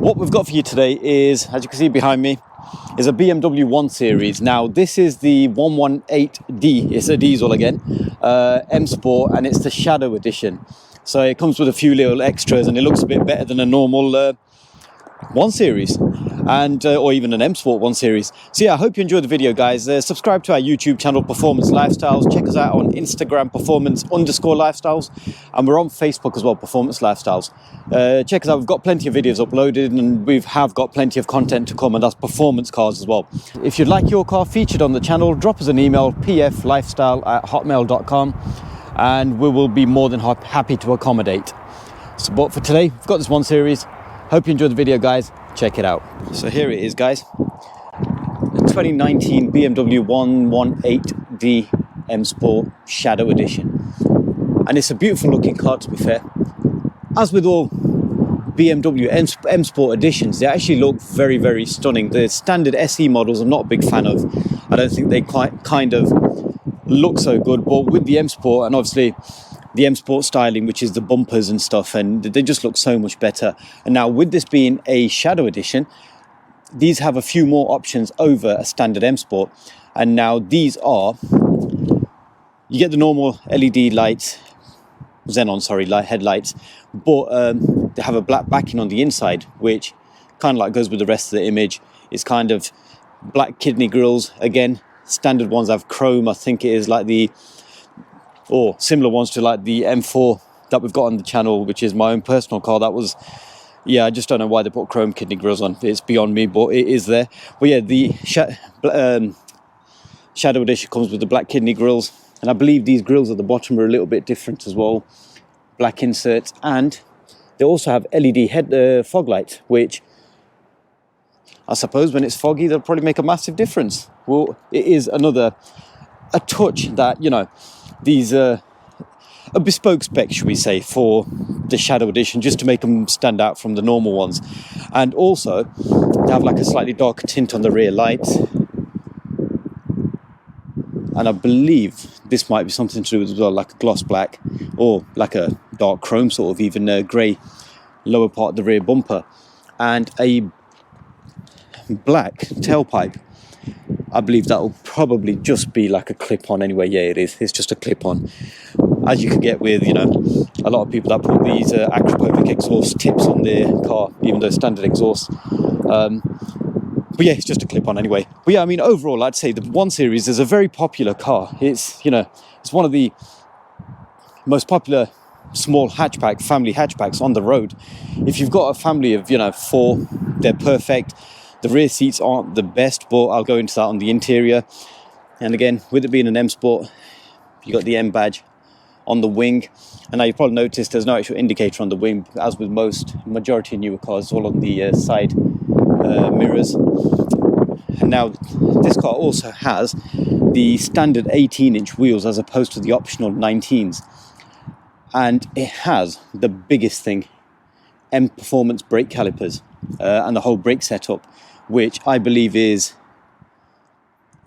What we've got for you today is, as you can see behind me, is a BMW 1 Series. Now this is the 118d, it's a diesel again, M Sport, and it's the Shadow Edition. So it comes with a few little extras and it looks a bit better than a normal 1 Series, and or even an M Sport 1 Series. So yeah, I hope you enjoyed the video, guys. Subscribe to our YouTube channel, Performance Lifestyles. Check us out on Instagram, Performance_Lifestyles, and we're on Facebook as well, Performance Lifestyles. Check us out. We've got plenty of videos uploaded, and we have got plenty of content to come, and that's performance cars as well. If you'd like your car featured on the channel, drop us an email, pflifestyle@hotmail.com, and we will be more than happy to accommodate. So, but for today, we've got this 1 Series. Hope you enjoyed the video, guys. Check it out. So here it is, guys. The 2019 BMW 118d M Sport Shadow Edition. And it's a beautiful looking car, to be fair. As with all BMW M Sport editions, they actually look very, very stunning. The standard SE models I'm not a big fan of. I don't think they quite kind of look so good. But with the M Sport, and obviously the M Sport styling, which is the bumpers and stuff, and they just look so much better. And now with this being a Shadow Edition, these have a few more options over a standard M Sport. And now these are, you get the normal LED lights, xenon, sorry, headlights, but they have a black backing on the inside, which kind of like goes with the rest of the image. It's kind of black kidney grills. Again, standard ones have chrome. I think it is like the, or similar ones to like the M4 that we've got on the channel, which is my own personal car. That was, yeah, I just don't know why they put chrome kidney grills on. It's beyond me, but it is there. But yeah, the Shadow Edition comes with the black kidney grills, and I believe these grills at the bottom are a little bit different as well. Black inserts, and they also have LED fog lights, which I suppose when it's foggy, they'll probably make a massive difference. Well, it is a touch that, you know, these a bespoke spec, should we say, for the Shadow Edition, just to make them stand out from the normal ones. And also they have like a slightly darker tint on the rear lights, and I believe this might be something to do with as well, like a gloss black or like a dark chrome sort of, even a grey lower part of the rear bumper, and a black tailpipe. I believe that will probably just be like a clip-on anyway. Yeah, it is. It's just a clip-on, as you can get with, you know, a lot of people that put these Acropovic exhaust tips on their car, even though standard exhaust. But yeah, it's just a clip-on anyway. But yeah, I mean, overall, I'd say the 1 Series is a very popular car. It's, you know, it's one of the most popular small hatchback, family hatchbacks on the road. If you've got a family of, you know, 4, they're perfect. The rear seats aren't the best, but I'll go into that on the interior. And again, with it being an M Sport, you got the M badge on the wing. And now you probably noticed there's no actual indicator on the wing, as with majority of newer cars, all on the side mirrors. And now this car also has the standard 18-inch wheels as opposed to the optional 19s. And it has the biggest thing, M Performance brake calipers, and the whole brake setup, which I believe is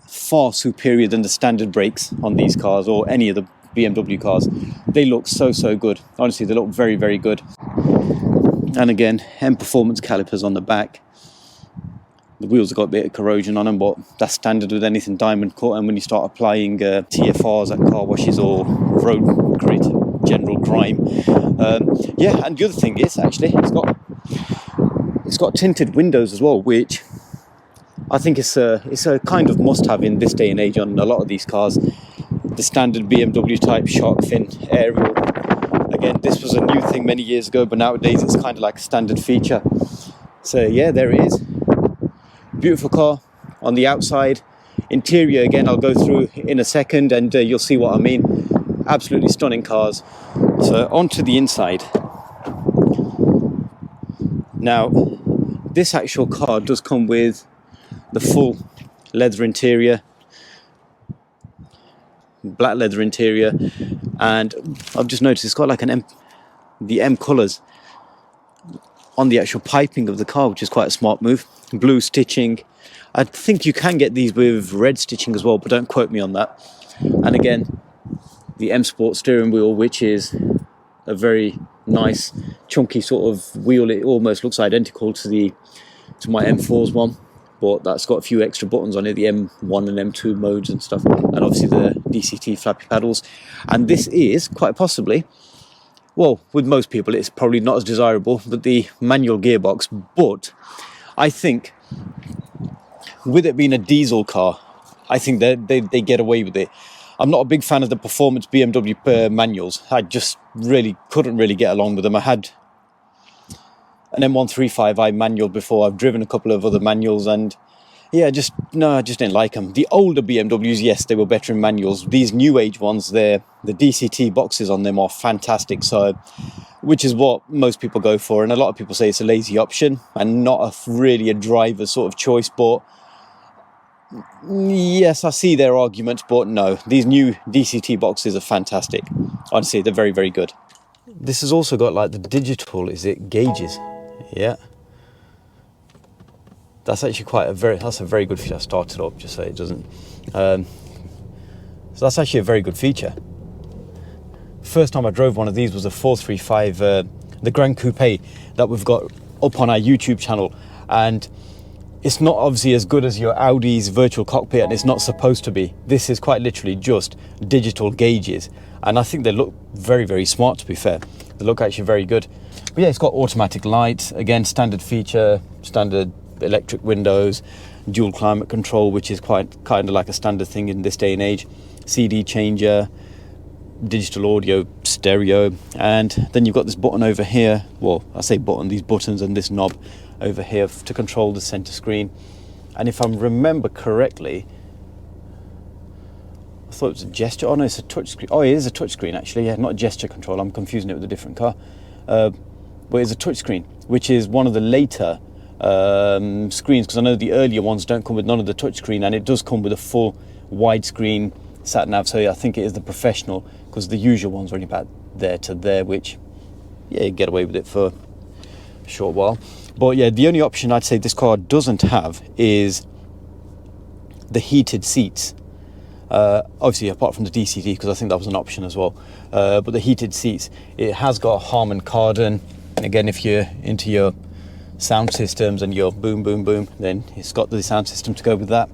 far superior than the standard brakes on these cars or any of the BMW cars. They look so good. Honestly, they look very, very good. And again, M Performance calipers on the back. The wheels have got a bit of corrosion on them, but that's standard with anything diamond cut. And when you start applying TFRs at car washes or road grit, general grime, yeah. And the other thing is, actually, it's got tinted windows as well, which I think it's a kind of must-have in this day and age on a lot of these cars. The standard BMW type shark fin aerial. Again, this was a new thing many years ago, but nowadays it's kind of like a standard feature. So yeah, there it is. Beautiful car on the outside. Interior, again, I'll go through in a second, and you'll see what I mean. Absolutely stunning cars. So onto the inside. Now, this actual car does come with the full leather interior, black leather interior, and I've just noticed it's got like the M colours on the actual piping of the car, which is quite a smart move. Blue stitching. I think you can get these with red stitching as well, but don't quote me on that. And again, the M Sport steering wheel, which is a very nice chunky sort of wheel. It almost looks identical to my M4's one, but that's got a few extra buttons on it, the M1 and M2 modes and stuff, and obviously the DCT flappy paddles. And this is quite possibly, well, with most people it's probably not as desirable, but the manual gearbox. But I think with it being a diesel car, I think they get away with it. I'm not a big fan of the performance BMW manuals. I just couldn't really get along with them. I had an M135i manual before. I've driven a couple of other manuals, and yeah, I just didn't like them. The older BMWs, yes, they were better in manuals. These new age ones, the DCT boxes on them are fantastic. So, which is what most people go for, and a lot of people say it's a lazy option and not really a driver's sort of choice. But yes, I see their arguments, but no, these new DCT boxes are fantastic. Honestly, they're very, very good. This has also got like the digital, gauges? Yeah. That's actually that's a very good feature. I started up just so it doesn't. So that's actually a very good feature. First time I drove one of these was a 435, the Grand Coupe that we've got up on our YouTube channel, and it's not obviously as good as your Audi's virtual cockpit, and it's not supposed to be. This is quite literally just digital gauges, and I think they look very, very smart, to be fair. They look actually very good. But yeah, it's got automatic lights, again, standard feature, standard electric windows, dual climate control, which is kind of like a standard thing in this day and age, CD changer, digital audio, stereo, and then you've got this button over here. Well, I say button, these buttons and this knob over here to control the center screen. And if I remember correctly, I thought it was a gesture. Oh no, it's a touch screen. Oh, it is a touch screen actually. Yeah, not gesture control. I'm confusing it with a different car. But it's a touch screen, which is one of the later screens, because I know the earlier ones don't come with none of the touch screen, and it does come with a full widescreen sat nav. So yeah, I think it is the professional, because the usual ones are only about there to there, which yeah, you get away with it for a short while. But yeah, the only option I'd say this car doesn't have is the heated seats. Obviously, apart from the DCT, because I think that was an option as well. But the heated seats, it has got a Harman Kardon. And again, if you're into your sound systems and your boom, boom, boom, then it's got the sound system to go with that.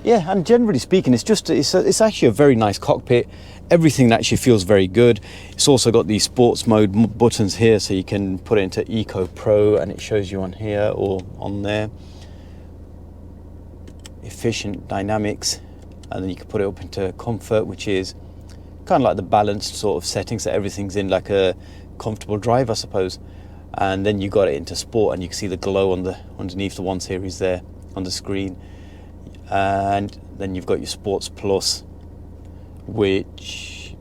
Yeah, and generally speaking, it's actually a very nice cockpit. Everything actually feels very good. It's also got the sports mode buttons here, so you can put it into Eco Pro, and it shows you on here or on there. Efficient, dynamics, and then you can put it up into comfort, which is kind of like the balanced sort of settings, so everything's in like a comfortable drive, I suppose. And then you got it into sport, and you can see the glow on underneath the 1 Series there on the screen. And then you've got your Sports Plus, which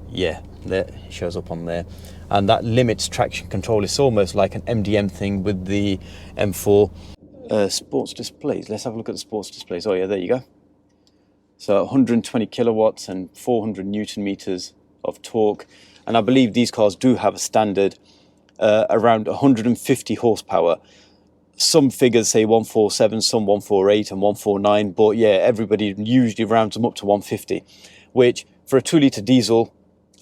yeah, that shows up on there, and that limits traction control. It's almost like an MDM thing with the M4. Sports displays, let's have a look at the sports displays. Oh yeah, there you go. So 120 kilowatts and 400 newton meters of torque, and I believe these cars do have a standard around 150 horsepower. Some figures say 147, some 148 and 149, but yeah, everybody usually rounds them up to 150, which for a 2-litre diesel,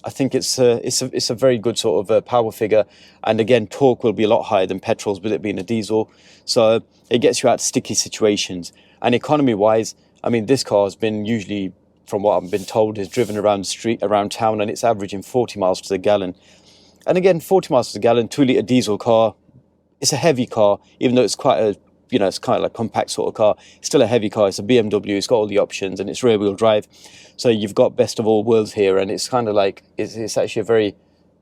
I think it's a very good sort of power figure. And again, torque will be a lot higher than petrol's with it being a diesel, so it gets you out of sticky situations. And economy wise, I mean, this car has been usually, from what I've been told, is driven around the street, around town, and it's averaging 40 miles to the gallon. And again, 40 miles to the gallon, 2-litre diesel car. It's a heavy car, even though it's quite a, it's kind of like a compact sort of car. It's still a heavy car. It's a BMW. It's got all the options, and it's rear-wheel drive. So you've got best of all worlds here, and it's kind of like, it's actually a very,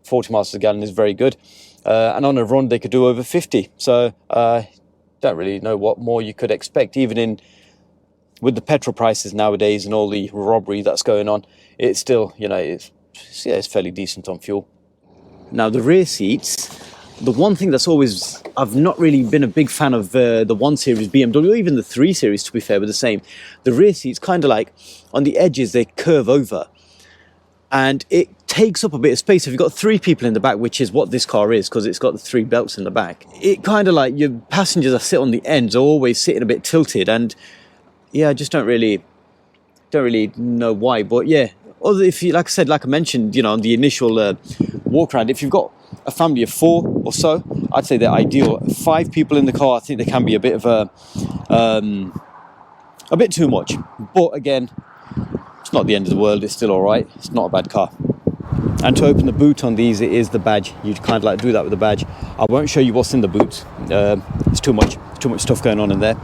40 miles to the gallon is very good. And on a run, they could do over 50. So don't really know what more you could expect, even with the petrol prices nowadays and all the robbery that's going on. It's still, it's fairly decent on fuel. Now, the rear seats, the one thing that's always, I've not really been a big fan of the 1 Series BMW, or even the 3 Series, to be fair, with the same. The rear seats kind of like, on the edges, they curve over. And it takes up a bit of space. If you've got 3 people in the back, which is what this car is, because it's got the 3 belts in the back, it kind of like, your passengers that sit on the ends are always sitting a bit tilted. And yeah, I just don't really know why. But yeah, or if you, like I said, like I mentioned, you know, on the initial walk around, if you've got a family of 4 or so, I'd say they're ideal. 5 people in the car, I think they can be a bit of a bit too much. But again, it's not the end of the world. It's still all right. It's not a bad car. And to open the boot on these, it is the badge. You'd kind of like do that with the badge. I won't show you what's in the boot. It's too much stuff going on in there.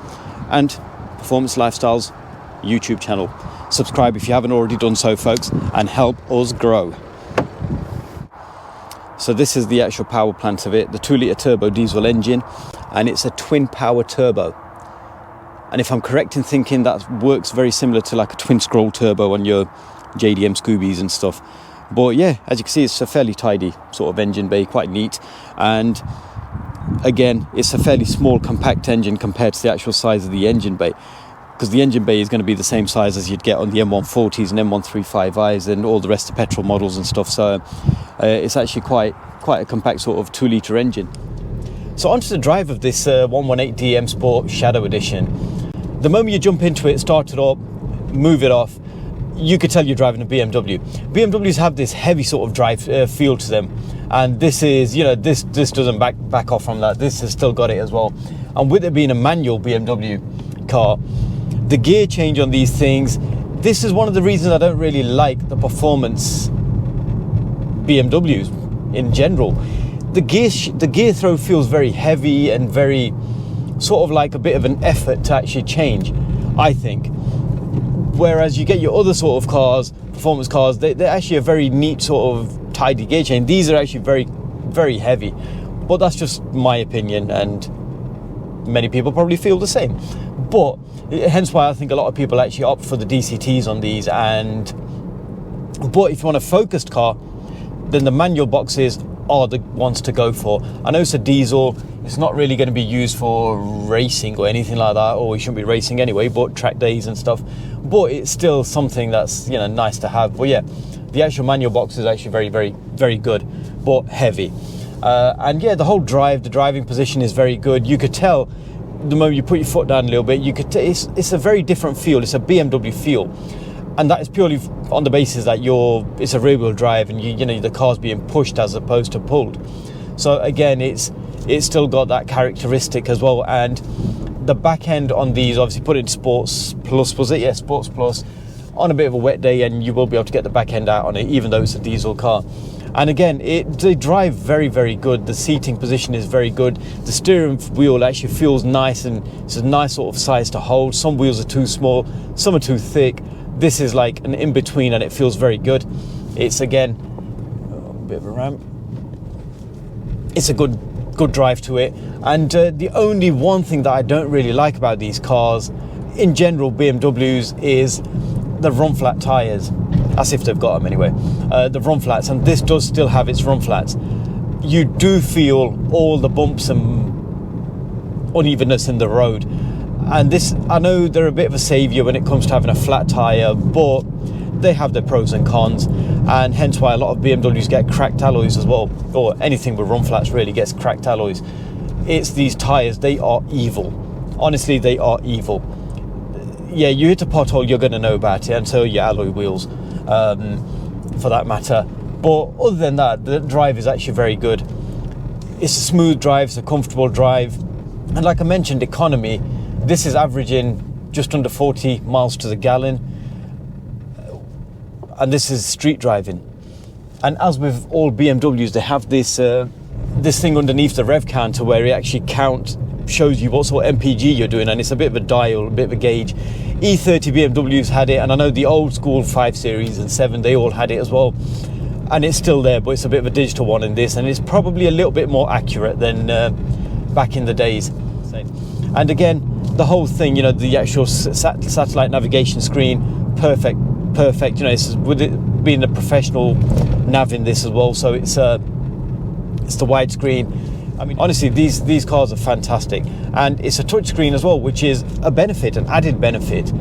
And Performance Lifestyles YouTube channel. Subscribe if you haven't already done so, folks, and help us grow. So this is the actual power plant of it, the 2-litre turbo diesel engine, and it's a twin power turbo. And if I'm correct in thinking, that works very similar to like a twin scroll turbo on your JDM Scoobies and stuff. But yeah, as you can see, it's a fairly tidy sort of engine bay, quite neat. And again, it's a fairly small, compact engine compared to the actual size of the engine bay, because the engine bay is going to be the same size as you'd get on the M140s and M135Is and all the rest of petrol models and stuff. So it's actually quite a compact sort of 2-litre engine. So onto the drive of this 118d M Sport Shadow Edition. The moment you jump into it, start it up, move it off, you could tell you're driving a BMW. BMWs have this heavy sort of drive feel to them, and this is, you know, this doesn't back off from that. This has still got it as well. And with it being a manual BMW car, the gear change on these things, this is one of the reasons I don't really like the performance BMWs in general. The gear throw feels very heavy and very sort of like a bit of an effort to actually change, I think. Whereas you get your other sort of cars, performance cars, they're actually a very neat sort of tidy gear change. These are actually very, very heavy. But that's just my opinion, and many people probably feel the same. But hence why I think a lot of people actually opt for the DCTs on these. But if you want a focused car, then the manual boxes are the ones to go for. I know it's a diesel, it's not really going to be used for racing or anything like that, or we shouldn't be racing anyway, but track days and stuff. But it's still something that's, you know, nice to have. But yeah, the actual manual box is actually very, very, very good, but heavy. And yeah, the driving position is very good. You could tell the moment you put your foot down a little bit, you could it's a very different feel. It's a BMW feel. And that is purely on the basis that it's a rear-wheel drive, and you know the car's being pushed as opposed to pulled. So again, it's still got that characteristic as well. And the back end on these, obviously put in Sports Plus, was it? Yeah, Sports Plus, on a bit of a wet day, and you will be able to get the back end out on it, even though it's a diesel car. And again, they drive very, very good. The seating position is very good. The steering wheel actually feels nice, and it's a nice sort of size to hold. Some wheels are too small, some are too thick. This is like an in-between, and it feels very good. It's, again, a bit of a ramp. It's a good drive to it. And the only one thing that I don't really like about these cars, in general, BMWs, is the run flat tyres. As if they've got them anyway. The run flats, and this does still have its run flats. You do feel all the bumps and unevenness in the road. And this, I know they're a bit of a saviour when it comes to having a flat tyre, but they have their pros and cons, and hence why a lot of BMWs get cracked alloys as well, or anything with run flats really gets cracked alloys. It's these tyres, they are evil. Honestly, they are evil. Yeah, you hit a pothole, you're going to know about it, and so your alloy wheels, for that matter. But other than that, the drive is actually very good. It's a smooth drive, it's a comfortable drive, and like I mentioned, economy. This is averaging just under 40 miles to the gallon, and this is street driving. And as with all BMWs, they have this thing underneath the rev counter where it actually shows you what sort of MPG you're doing, and it's a bit of a dial, a bit of a gauge. E30 BMWs had it, and I know the old school 5 Series and 7, they all had it as well, and it's still there, but it's a bit of a digital one in this, and it's probably a little bit more accurate than back in the days. And again, the whole thing, you know, the actual satellite navigation screen, perfect. You know, it's with it being a professional nav in this as well, so it's the widescreen. I mean, honestly, these cars are fantastic, and it's a touchscreen as well, which is a benefit, an added benefit.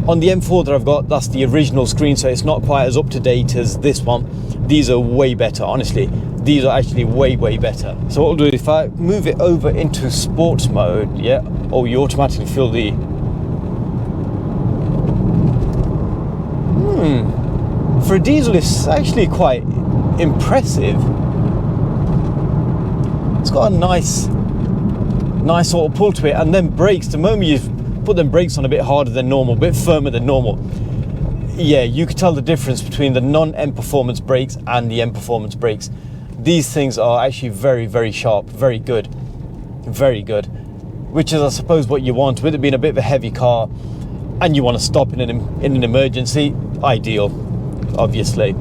On the M4 that I've got, that's the original screen, so it's not quite as up to date as this one. These are way better, honestly. These are actually way, way better. So what I'll do, if I move it over into sports mode, yeah, oh, you automatically feel the... for a diesel, it's actually quite impressive. It's got a nice sort of pull to it, and then brakes, the moment you put them brakes on a bit harder than normal, a bit firmer than normal, yeah, you can tell the difference between the non-M Performance brakes and the M Performance brakes. These things are actually very, very sharp, very good, which is, I suppose, what you want with it being a bit of a heavy car and you want to stop in an emergency. Ideal, obviously.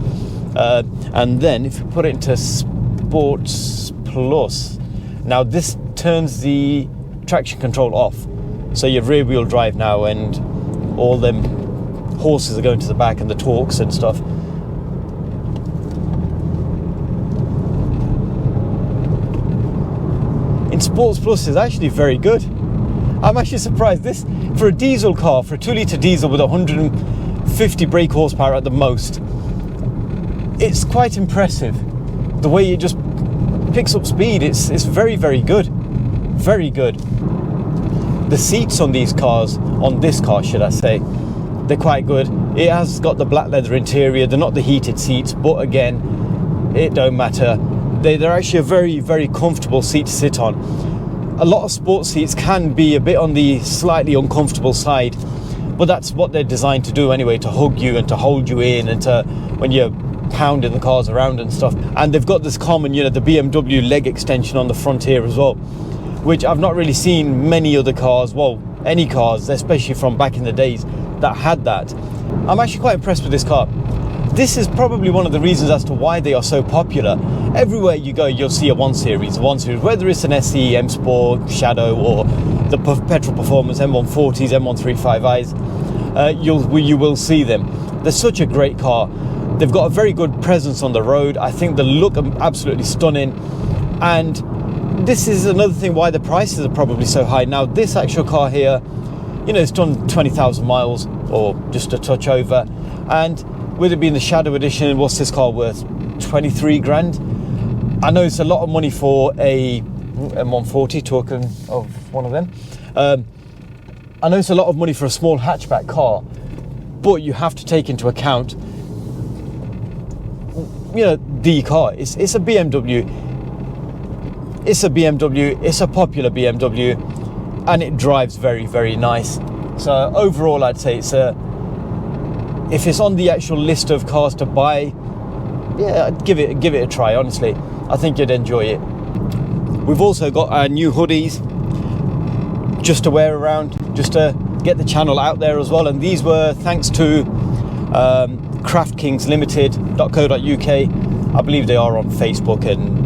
And then if you put it into Sports Plus, now this turns the traction control off, so you're rear wheel drive now, and all them horses are going to the back and the torques and stuff. In Sports Plus is actually very good. I'm actually surprised. This, for a diesel car, for a 2-litre diesel with 150 brake horsepower at the most, it's quite impressive. The way it just picks up speed, it's very, very good. Very good. The seats on these cars, on this car should I say, they're quite good. It has got the black leather interior. They're not the heated seats, but again, it don't matter. They're actually a very, very comfortable seat to sit on. A lot of sports seats can be a bit on the slightly uncomfortable side, but that's what they're designed to do anyway, to hug you and to hold you in, and to, when you're pounding the cars around and stuff. And they've got this common, you know, the BMW leg extension on the front here as well, which I've not really seen many other cars, well, any cars, especially from back in the days, that had that. I'm actually quite impressed with this car. This is probably one of the reasons as to why they are so popular. Everywhere you go, you'll see a 1 Series, whether it's an SE, M Sport, Shadow, or the petrol performance, M140s, M135is. You will see them. They're such a great car. They've got a very good presence on the road. I think the look absolutely stunning. And this is another thing why the prices are probably so high. Now, this actual car here, you know, it's done 20,000 miles or just a touch over. And with it being the Shadow Edition, what's this car worth? 23 grand. I know it's a lot of money for a M140, talking of one of them. I know it's a lot of money for a small hatchback car, but you have to take into account, you know, the car. It's a BMW. It's a BMW. It's a popular BMW, and it drives very, very nice. So overall, I'd say it's a. If it's on the actual list of cars to buy, yeah, I'd give it a try. Honestly, I think you'd enjoy it. We've also got our new hoodies just to wear around, just to get the channel out there as well. And these were thanks to craftKingsLimited.co.uk. I believe they are on Facebook and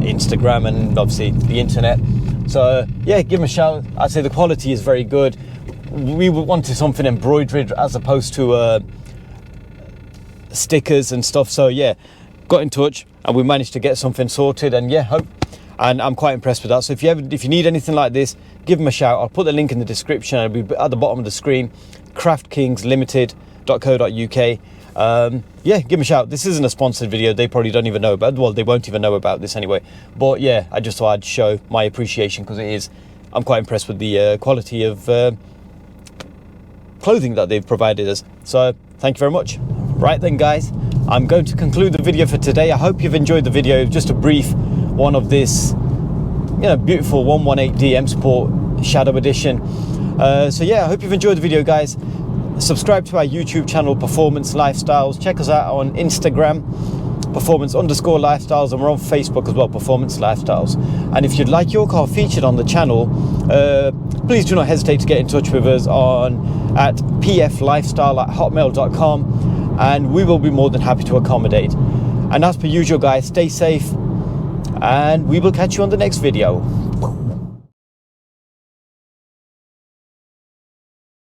Instagram and obviously the internet. So yeah, give them a shout. I'd say the quality is very good. We wanted something embroidered as opposed to stickers and stuff. So yeah, got in touch and we managed to get something sorted, and yeah, and I'm quite impressed with that. So if you need anything like this, give them a shout. I'll put the link in the description. It'll be at the bottom of the screen. craftKingsLimited.co.uk. Yeah, give them a shout. This isn't a sponsored video. They probably don't even know about, well, they won't even know about this anyway. But yeah, I just thought I'd show my appreciation, because it is, I'm quite impressed with the quality of clothing that they've provided us. So thank you very much. Right then, guys, I'm going to conclude the video for today. I hope you've enjoyed the video. Just a brief one of this, you know, beautiful 118D M Sport Shadow Edition. So yeah, I hope you've enjoyed the video, guys. Subscribe to our YouTube channel, Performance Lifestyles. Check us out on Instagram, Performance_Lifestyles, and we're on Facebook as well, Performance Lifestyles. And if you'd like your car featured on the channel, please do not hesitate to get in touch with us at pflifestyle@hotmail.com, and we will be more than happy to accommodate. And as per usual, guys, stay safe, and we will catch you on the next video.